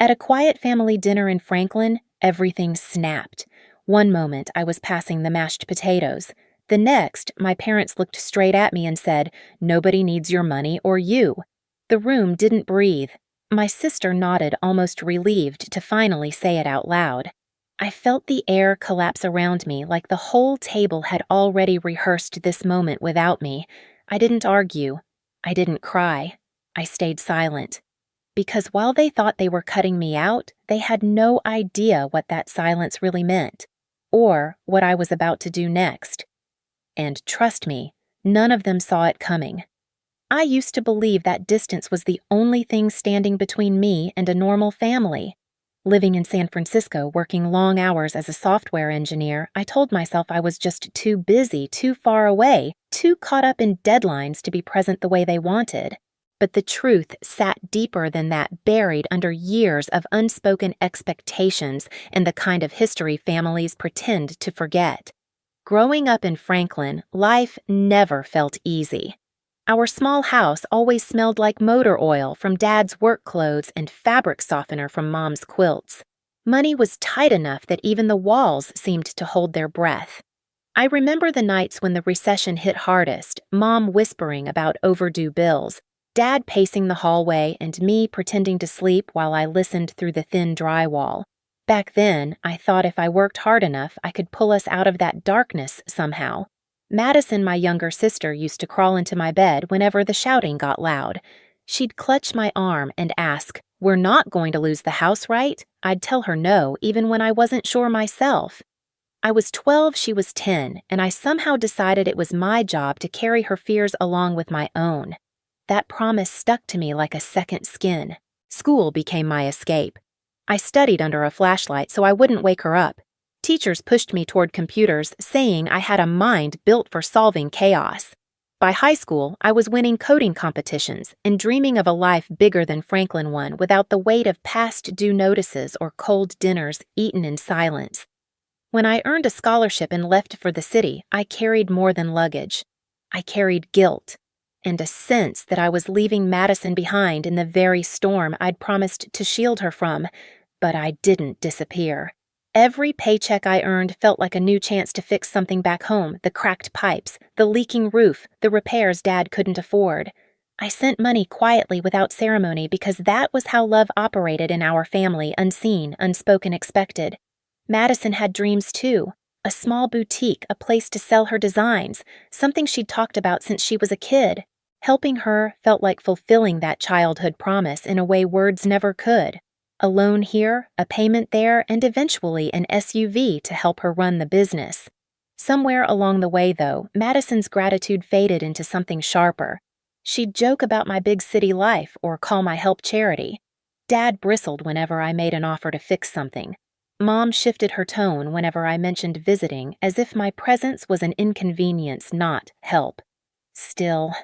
At a quiet family dinner in Franklin, everything snapped. One moment, I was passing the mashed potatoes. The next, my parents looked straight at me and said, "Nobody needs your money or you." The room didn't breathe. My sister nodded, almost relieved to finally say it out loud. I felt the air collapse around me like the whole table had already rehearsed this moment without me. I didn't argue. I didn't cry. I stayed silent. Because while they thought they were cutting me out, they had no idea what that silence really meant, or what I was about to do next. And trust me, none of them saw it coming. I used to believe that distance was the only thing standing between me and a normal family. Living in San Francisco, working long hours as a software engineer, I told myself I was just too busy, too far away, too caught up in deadlines to be present the way they wanted. But the truth sat deeper than that, buried under years of unspoken expectations and the kind of history families pretend to forget. Growing up in Franklin, life never felt easy. Our small house always smelled like motor oil from Dad's work clothes and fabric softener from Mom's quilts. Money was tight enough that even the walls seemed to hold their breath. I remember the nights when the recession hit hardest, Mom whispering about overdue bills, Dad pacing the hallway, and me pretending to sleep while I listened through the thin drywall. Back then, I thought if I worked hard enough, I could pull us out of that darkness somehow. Madison, my younger sister, used to crawl into my bed whenever the shouting got loud. She'd clutch my arm and ask, "We're not going to lose the house, right?" I'd tell her no, even when I wasn't sure myself. I was 12, she was 10, and I somehow decided it was my job to carry her fears along with my own. That promise stuck to me like a second skin. School became my escape. I studied under a flashlight so I wouldn't wake her up. Teachers pushed me toward computers, saying I had a mind built for solving chaos. By high school, I was winning coding competitions and dreaming of a life bigger than Franklin one without the weight of past due notices or cold dinners eaten in silence. When I earned a scholarship and left for the city, I carried more than luggage. I carried guilt and a sense that I was leaving Madison behind in the very storm I'd promised to shield her from, but I didn't disappear. Every paycheck I earned felt like a new chance to fix something back home, the cracked pipes, the leaking roof, the repairs Dad couldn't afford. I sent money quietly without ceremony because that was how love operated in our family, unseen, unspoken, expected. Madison had dreams too. A small boutique, a place to sell her designs, something she'd talked about since she was a kid. Helping her felt like fulfilling that childhood promise in a way words never could. A loan here, a payment there, and eventually an SUV to help her run the business. Somewhere along the way, though, Madison's gratitude faded into something sharper. She'd joke about my big city life or call my help charity. Dad bristled whenever I made an offer to fix something. Mom shifted her tone whenever I mentioned visiting, as if my presence was an inconvenience, not help. Still,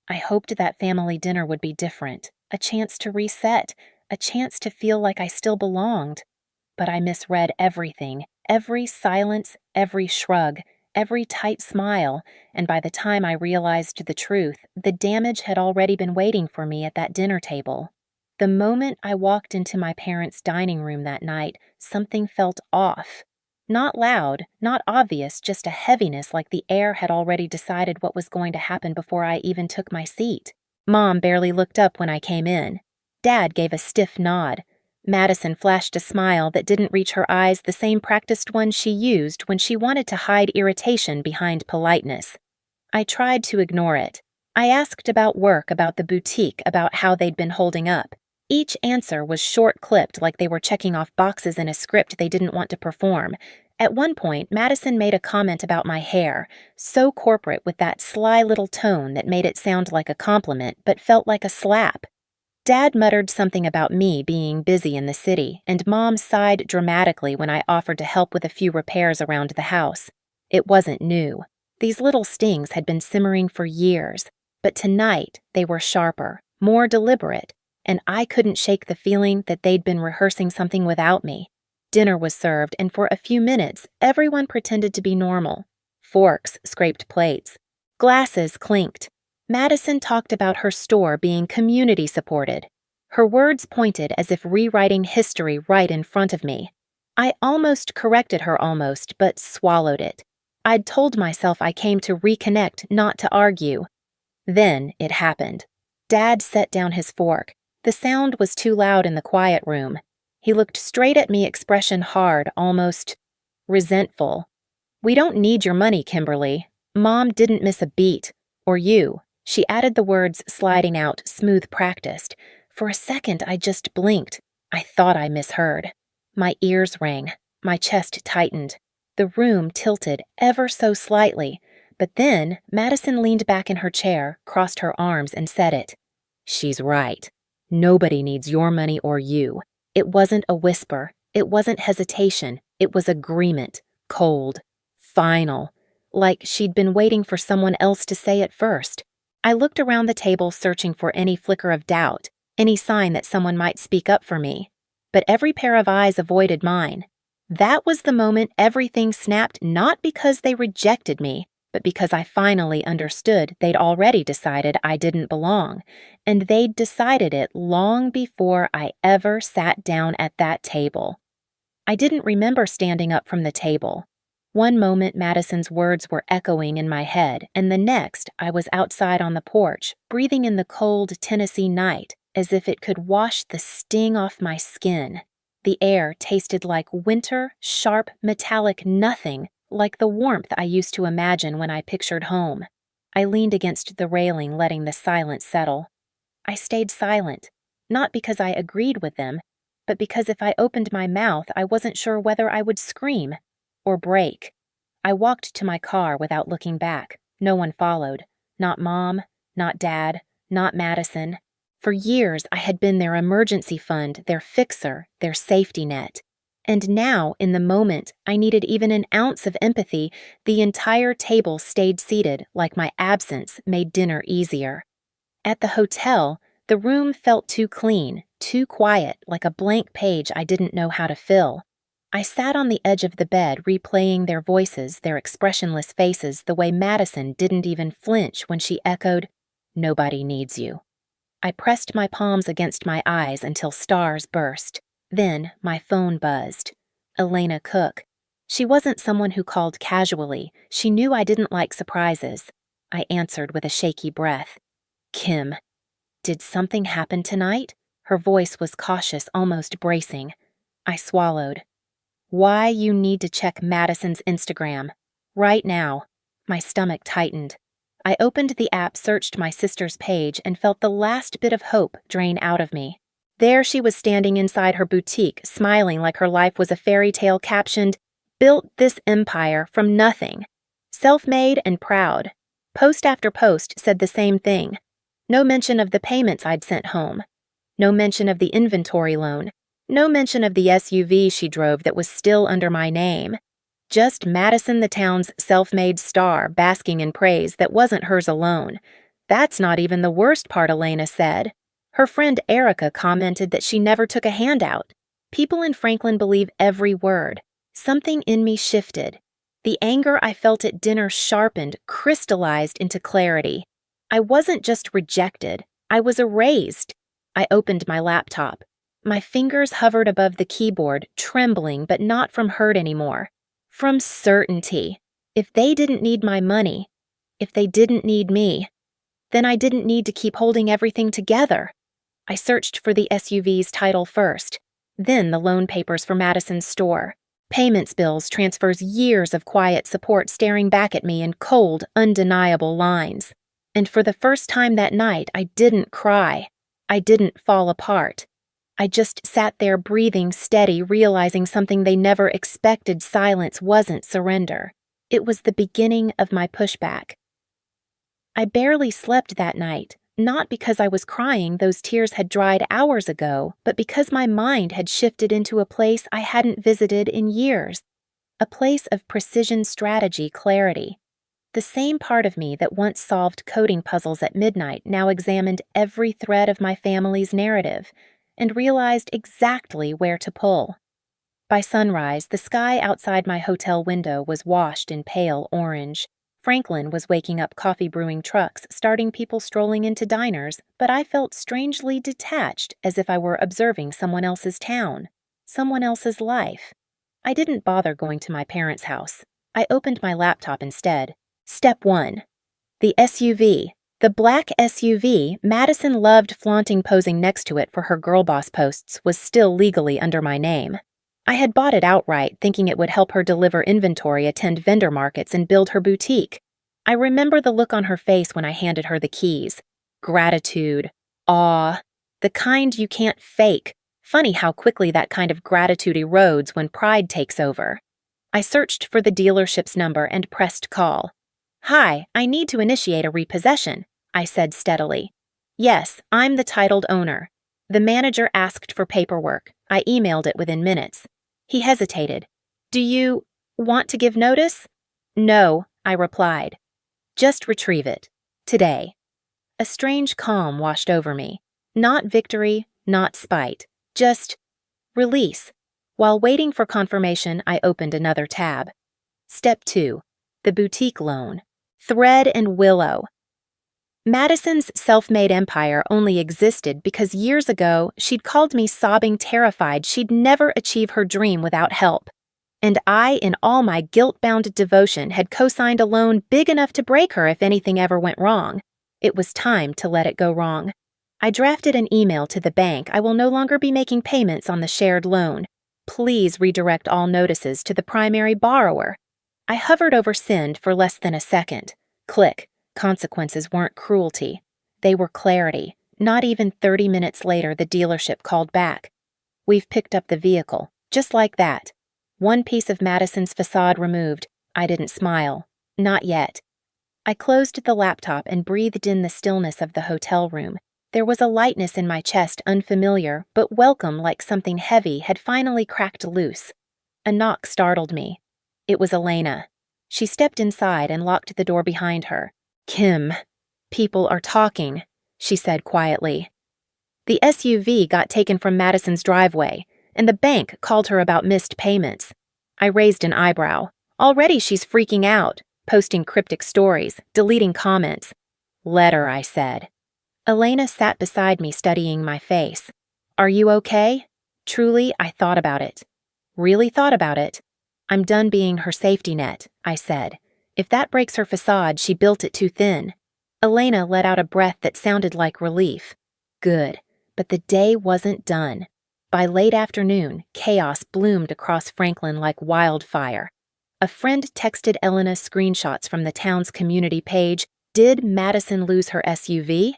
I hoped that family dinner would be different, a chance to reset, a chance to feel like I still belonged. But I misread everything, every silence, every shrug, every tight smile, and by the time I realized the truth, the damage had already been waiting for me at that dinner table. The moment I walked into my parents' dining room that night, something felt off. Not loud, not obvious, just a heaviness like the air had already decided what was going to happen before I even took my seat. Mom barely looked up when I came in. Dad gave a stiff nod. Madison flashed a smile that didn't reach her eyes, the same practiced one she used when she wanted to hide irritation behind politeness. I tried to ignore it. I asked about work, about the boutique, about how they'd been holding up. Each answer was short-clipped like they were checking off boxes in a script they didn't want to perform. At one point, Madison made a comment about my hair, so corporate with that sly little tone that made it sound like a compliment but felt like a slap. Dad muttered something about me being busy in the city, and Mom sighed dramatically when I offered to help with a few repairs around the house. It wasn't new. These little stings had been simmering for years, but tonight they were sharper, more deliberate, and I couldn't shake the feeling that they'd been rehearsing something without me. Dinner was served, and for a few minutes, everyone pretended to be normal. Forks scraped plates. Glasses clinked. Madison talked about her store being community-supported. Her words pointed as if rewriting history right in front of me. I almost corrected her but swallowed it. I'd told myself I came to reconnect, not to argue. Then it happened. Dad set down his fork. The sound was too loud in the quiet room. He looked straight at me, expression hard, almost resentful. "We don't need your money, Kimberly. Mom didn't miss a beat. Or you." She added the words, sliding out, smooth practiced. For a second, I just blinked. I thought I misheard. My ears rang. My chest tightened. The room tilted ever so slightly. But then Madison leaned back in her chair, crossed her arms, and said it. "She's right. Nobody needs your money or you." It wasn't a whisper. It wasn't hesitation. It was agreement. Cold. Final. Like she'd been waiting for someone else to say it first. I looked around the table, searching for any flicker of doubt, any sign that someone might speak up for me. But every pair of eyes avoided mine. That was the moment everything snapped, not because they rejected me, but because I finally understood they'd already decided I didn't belong, and they'd decided it long before I ever sat down at that table. I didn't remember standing up from the table. One moment Madison's words were echoing in my head, and the next I was outside on the porch, breathing in the cold Tennessee night, as if it could wash the sting off my skin. The air tasted like winter, sharp, metallic nothing, like the warmth I used to imagine when I pictured home. I leaned against the railing, letting the silence settle. I stayed silent, not because I agreed with them, but because if I opened my mouth, I wasn't sure whether I would scream or break. I walked to my car without looking back. No one followed. Not Mom, not Dad, not Madison. For years, I had been their emergency fund, their fixer, their safety net. And now, in the moment I needed even an ounce of empathy, the entire table stayed seated like my absence made dinner easier. At the hotel, the room felt too clean, too quiet, like a blank page I didn't know how to fill. I sat on the edge of the bed, replaying their voices, their expressionless faces, the way Madison didn't even flinch when she echoed, "Nobody needs you." I pressed my palms against my eyes until stars burst. Then my phone buzzed. Elena Cook. She wasn't someone who called casually. She knew I didn't like surprises. I answered with a shaky breath. "Kim, did something happen tonight?" Her voice was cautious, almost bracing. I swallowed. "Why you need to check Madison's Instagram. Right now." My stomach tightened. I opened the app, searched my sister's page, and felt the last bit of hope drain out of me. There she was standing inside her boutique, smiling like her life was a fairy tale captioned, "Built this empire from nothing." Self-made and proud. Post after post said the same thing. No mention of the payments I'd sent home. No mention of the inventory loan. No mention of the SUV she drove that was still under my name. Just Madison, the town's self-made star, basking in praise that wasn't hers alone. "That's not even the worst part," Elena said. Her friend Erica commented that she never took a handout. People in Franklin believe every word. Something in me shifted. The anger I felt at dinner sharpened, crystallized into clarity. I wasn't just rejected. I was erased. I opened my laptop. My fingers hovered above the keyboard, trembling, but not from hurt anymore. From certainty. If they didn't need my money, if they didn't need me, then I didn't need to keep holding everything together. I searched for the SUV's title first, then the loan papers for Madison's store. Payments, bills, transfers, years of quiet support staring back at me in cold, undeniable lines. And for the first time that night, I didn't cry. I didn't fall apart. I just sat there breathing steady, realizing something they never expected. Silence wasn't surrender. It was the beginning of my pushback. I barely slept that night, not because I was crying, those tears had dried hours ago, but because my mind had shifted into a place I hadn't visited in years. A place of precision strategy clarity. The same part of me that once solved coding puzzles at midnight now examined every thread of my family's narrative and realized exactly where to pull. By sunrise, the sky outside my hotel window was washed in pale orange. Franklin was waking up coffee brewing trucks, starting people strolling into diners, but I felt strangely detached, as if I were observing someone else's town, someone else's life. I didn't bother going to my parents' house. I opened my laptop instead. Step 1. The SUV. The black SUV Madison loved flaunting posing next to it for her girl boss posts was still legally under my name. I had bought it outright, thinking it would help her deliver inventory, attend vendor markets, and build her boutique. I remember the look on her face when I handed her the keys. Gratitude, awe, the kind you can't fake. Funny how quickly that kind of gratitude erodes when pride takes over. I searched for the dealership's number and pressed call. "Hi, I need to initiate a repossession," I said steadily. "Yes, I'm the titled owner." The manager asked for paperwork. I emailed it within minutes. He hesitated. "Do you want to give notice?" "No," I replied. "Just retrieve it. Today." A strange calm washed over me. Not victory, not spite. Just release. While waiting for confirmation, I opened another tab. Step 2. The boutique loan. Thread and willow. Madison's self-made empire only existed because years ago she'd called me sobbing, terrified she'd never achieve her dream without help. And I, in all my guilt-bound devotion, had co-signed a loan big enough to break her if anything ever went wrong. It was time to let it go wrong. I drafted an email to the bank. I will no longer be making payments on the shared loan. Please redirect all notices to the primary borrower. I hovered over send for less than a second. Click. Consequences weren't cruelty. They were clarity. Not even 30 minutes later, the dealership called back. "We've picked up the vehicle." Just like that. One piece of Madison's facade removed. I didn't smile. Not yet. I closed the laptop and breathed in the stillness of the hotel room. There was a lightness in my chest, unfamiliar, but welcome, like something heavy had finally cracked loose. A knock startled me. It was Elena. She stepped inside and locked the door behind her. "Kim, people are talking," she said quietly. "The SUV got taken from Madison's driveway, and the bank called her about missed payments." I raised an eyebrow. Already she's freaking out, posting cryptic stories, deleting comments. "Let her," I said. Elena sat beside me, studying my face. "Are you okay?" Truly, I thought about it. Really thought about it. "I'm done being her safety net," I said. "If that breaks her facade, she built it too thin." Elena let out a breath that sounded like relief. Good, but the day wasn't done. By late afternoon, chaos bloomed across Franklin like wildfire. A friend texted Elena screenshots from the town's community page. Did Madison lose her SUV?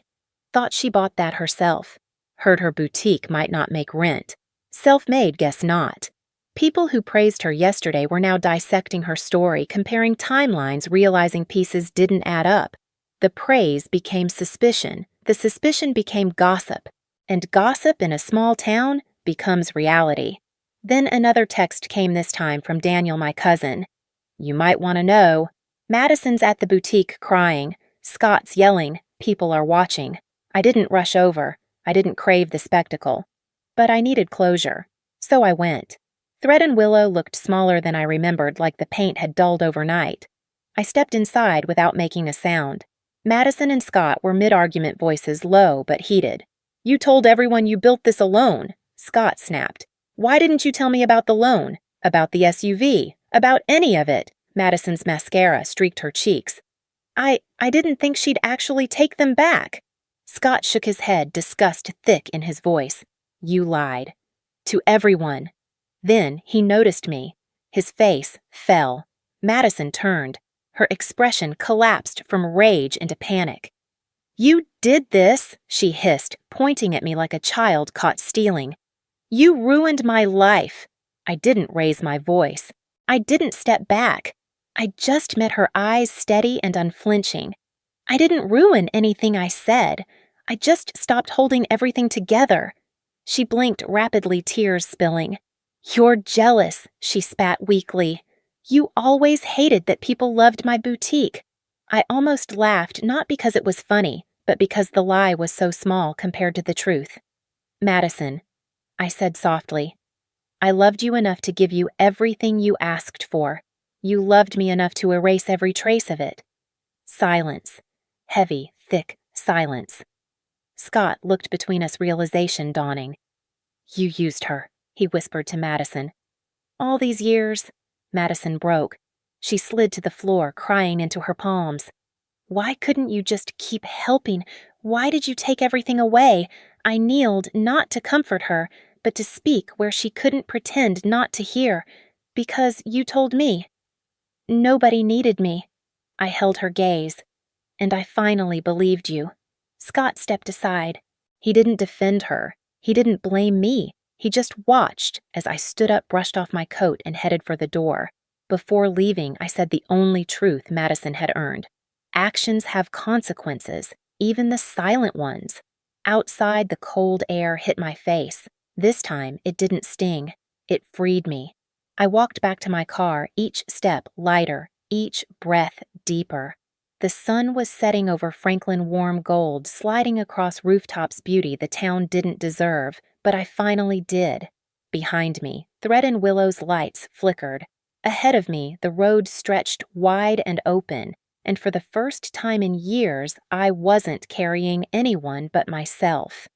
Thought she bought that herself. Heard her boutique might not make rent. Self-made, guess not. People who praised her yesterday were now dissecting her story, comparing timelines, realizing pieces didn't add up. The praise became suspicion. The suspicion became gossip. And gossip in a small town becomes reality. Then another text came, this time from Daniel, my cousin. "You might want to know. Madison's at the boutique crying. Scott's yelling. People are watching." I didn't rush over. I didn't crave the spectacle. But I needed closure. So I went. Thread and willow looked smaller than I remembered, like the paint had dulled overnight. I stepped inside without making a sound. Madison and Scott were mid-argument, voices low but heated. "You told everyone you built this alone," Scott snapped. "Why didn't you tell me about the loan? About the SUV? About any of it?" Madison's mascara streaked her cheeks. I didn't think she'd actually take them back." Scott shook his head, disgust thick in his voice. "You lied. To everyone." Then he noticed me. His face fell. Madison turned. Her expression collapsed from rage into panic. "You did this," she hissed, pointing at me like a child caught stealing. "You ruined my life." I didn't raise my voice. I didn't step back. I just met her eyes, steady and unflinching. I didn't ruin anything I said. I just stopped holding everything together. She blinked rapidly, tears spilling. "You're jealous," she spat weakly. "You always hated that people loved my boutique." I almost laughed, not because it was funny, but because the lie was so small compared to the truth. "Madison," I said softly, "I loved you enough to give you everything you asked for. You loved me enough to erase every trace of it. Silence. Heavy, thick silence. Scott looked between us, realization dawning. "You used her," he whispered to Madison. "All these years?" Madison broke. She slid to the floor, crying into her palms. "Why couldn't you just keep helping? Why did you take everything away?" I kneeled, not to comfort her, but to speak where she couldn't pretend not to hear. "Because you told me. Nobody needed me." I held her gaze. "And I finally believed you." Scott stepped aside. He didn't defend her. He didn't blame me. He just watched as I stood up, brushed off my coat, and headed for the door. Before leaving, I said the only truth Madison had earned. Actions have consequences, even the silent ones. Outside, the cold air hit my face. This time, it didn't sting. It freed me. I walked back to my car, each step lighter, each breath deeper. The sun was setting over Franklin warm gold, sliding across rooftops beauty the town didn't deserve, but I finally did. Behind me, Thread and Willow's lights flickered. Ahead of me, the road stretched wide and open, and for the first time in years, I wasn't carrying anyone but myself.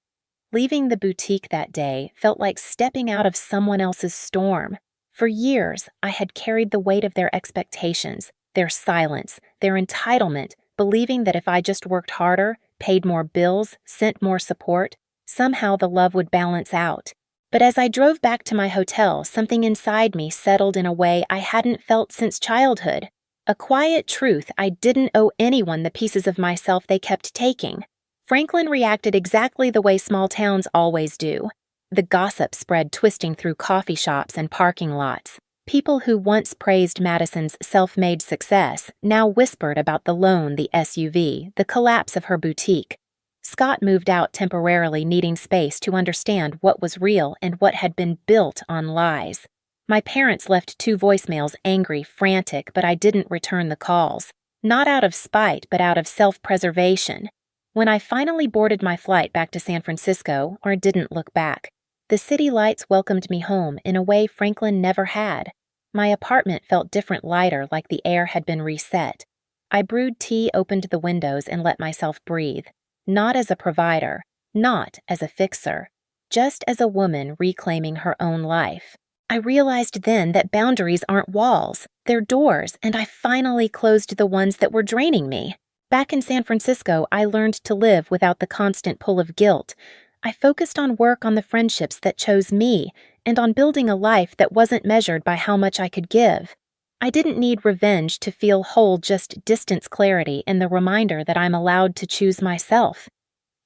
Leaving the boutique that day felt like stepping out of someone else's storm. For years, I had carried the weight of their expectations, their silence, their entitlement, believing that if I just worked harder, paid more bills, sent more support, somehow the love would balance out. But as I drove back to my hotel, something inside me settled in a way I hadn't felt since childhood. A quiet truth: I didn't owe anyone the pieces of myself they kept taking. Franklin reacted exactly the way small towns always do. The gossip spread, twisting through coffee shops and parking lots. People who once praised Madison's self-made success now whispered about the loan, the SUV, the collapse of her boutique. Scott moved out temporarily, needing space to understand what was real and what had been built on lies. My parents left 2 voicemails, angry, frantic, but I didn't return the calls. Not out of spite, but out of self-preservation. When I finally boarded my flight back to San Francisco, or didn't look back, the city lights welcomed me home in a way Franklin never had. My apartment felt different, lighter, like the air had been reset. I brewed tea, opened the windows, and let myself breathe. Not as a provider, not as a fixer, just as a woman reclaiming her own life. I realized then that boundaries aren't walls, they're doors, and I finally closed the ones that were draining me. Back in San Francisco, I learned to live without the constant pull of guilt. I focused on work, on the friendships that chose me, and on building a life that wasn't measured by how much I could give. I didn't need revenge to feel whole, just distance, clarity, and the reminder that I'm allowed to choose myself.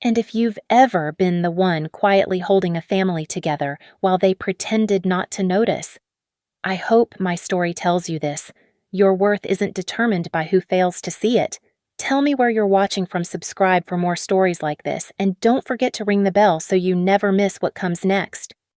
And if you've ever been the one quietly holding a family together while they pretended not to notice, I hope my story tells you this. Your worth isn't determined by who fails to see it. Tell me where you're watching from, subscribe for more stories like this, and don't forget to ring the bell so you never miss what comes next.